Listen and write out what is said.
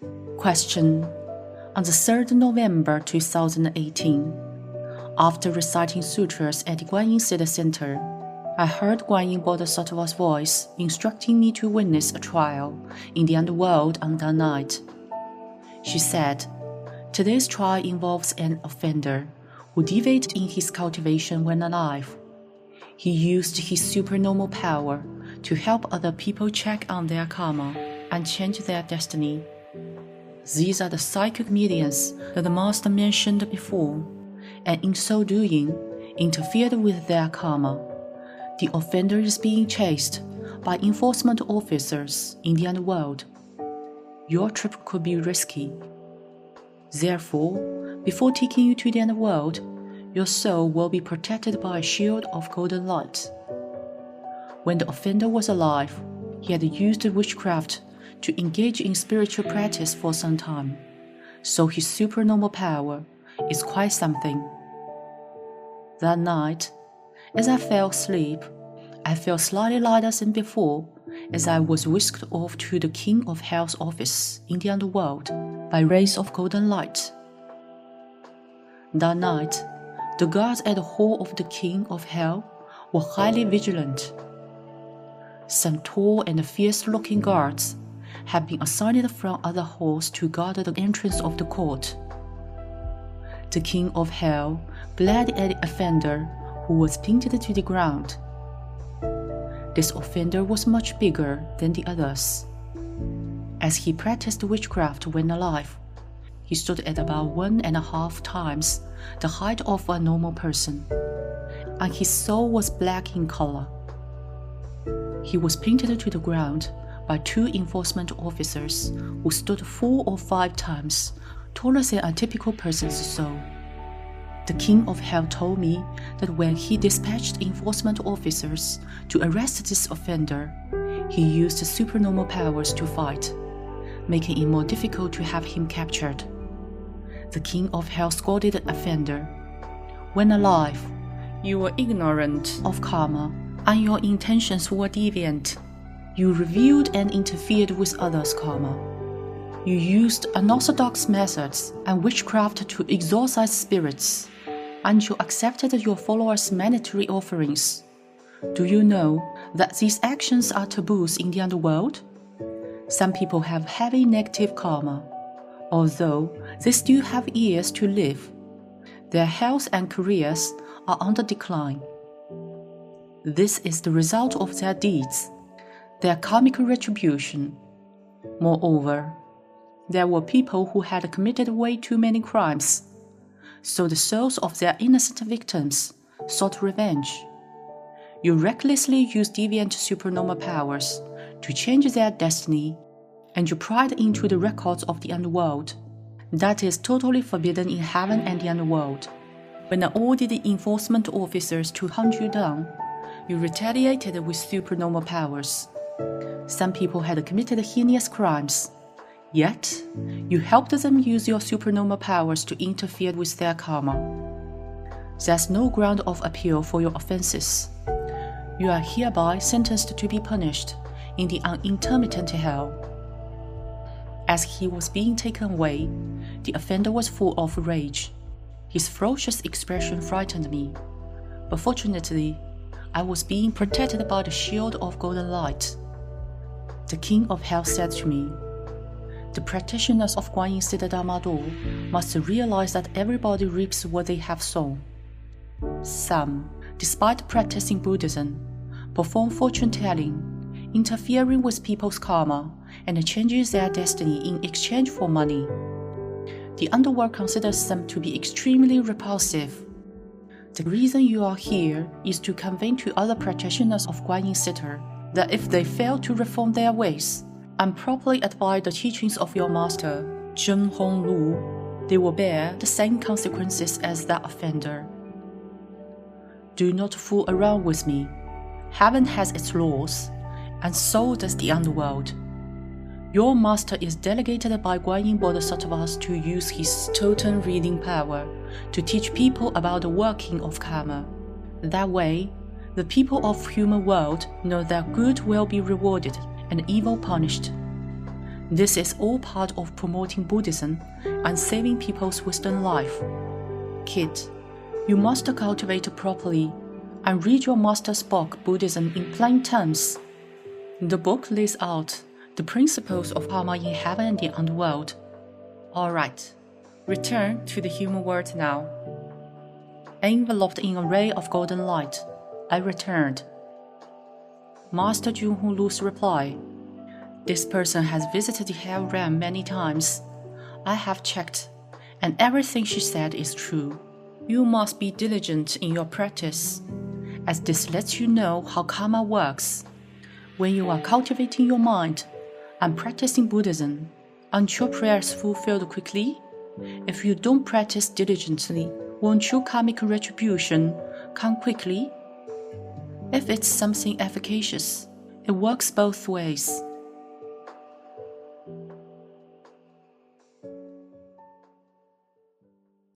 Question. On the 3rd November 2018, after reciting sutras at the Guanyinpusa Center, I heard Guanyin Bodhisattva's voice instructing me to witness a trial in the underworld on that night. She said, "Today's trial involves an offender who deviated in his cultivation when alive. He used his supernormal power to help other people check on their karma and change their destiny. These are the psychic mediums that the Master mentioned before, and in so doing, interfered with their karma. The offender is being chased by enforcement officers in the underworld. Your trip could be risky. Therefore, before taking you to the underworld, your soul will be protected by a shield of golden light." When the offender was alive, he had used witchcraft to engage in spiritual practice for some time, so his supernormal power is quite something. That night, as I fell asleep, I felt slightly lighter than before as I was whisked off to the King of Hell's office in the underworld by rays of golden light. That night, the guards at the hall of the King of Hell were highly vigilant. Some tall and fierce-looking guards had been assigned from other halls to guard the entrance of the court. The King of Hell glared at the offender who was pinned to the ground. This offender was much bigger than the others. As he practiced witchcraft when alive, he stood at about 1.5 times the height of a normal person, and his soul was black in color. He was pinned to the ground by 2 enforcement officers who stood 4 or 5 times taller than a typical person's soul. The King of Hell told me that when he dispatched enforcement officers to arrest this offender, he used supernormal powers to fight, making it more difficult to have him captured. The King of Hell scolded the offender. "When alive, you were ignorant of karma, and your intentions were deviant. You revealed and interfered with others' karma. You used unorthodox methods and witchcraft to exorcise spirits, and you accepted your followers' mandatory offerings. Do you know that these actions are taboos in the underworld? Some people have heavy negative karma, although they still have years to live. Their health and careers are on the decline. This is the result of their deeds, their karmic retribution. Moreover, there were people who had committed way too many crimes, so the souls of their innocent victims sought revenge. You recklessly used deviant supernormal powers to change their destiny, and you pried into the records of the underworld. That is totally forbidden in heaven and the underworld. When I ordered the enforcement officers to hunt you down, you retaliated with supernormal powers. Some people had committed heinous crimes, yet you helped them use your supernormal powers to interfere with their karma. There's no ground of appeal for your offenses. You are hereby sentenced to be punished in the unintermittent hell." As he was being taken away, the offender was full of rage. His ferocious expression frightened me, but fortunately, I was being protected by the shield of golden light. The King of Hell said to me, "The practitioners of Guanyinpusa Dharma must realize that everybody reaps what they have sown. Some, despite practicing Buddhism, perform fortune-telling, interfering with people's karma, and changes their destiny in exchange for money. The underworld considers them to be extremely repulsive. The reason you are here is to convey to other practitioners of Guanyinpusa that if they fail to reform their ways and properly abide the teachings of your master, Jun Hong Lu, they will bear the same consequences as that offender. Do not fool around with me. Heaven has its laws, and so does the underworld. Your master is delegated by Guanyin Bodhisattvas to use his totem reading power to teach people about the working of karma. That way, the people of human world know that good will be rewarded and evil punished. This is all part of promoting Buddhism and saving people's wisdom life. Kid, you must cultivate properly and read your master's book Buddhism in plain terms. The book lays out the principles of karma in heaven and the underworld. Alright, return to the human world now. Enveloped in a ray of golden light, I returned. Master Jun Hong Lu's reply. This person has visited the hell realm many times. I have checked, and everything she said is true. You must be diligent in your practice, as this lets you know how karma works. When you are cultivating your mind and practicing Buddhism, aren't your prayers fulfilled quickly? If you don't practice diligently, won't your karmic retribution come quickly? If it's something efficacious, it works both ways.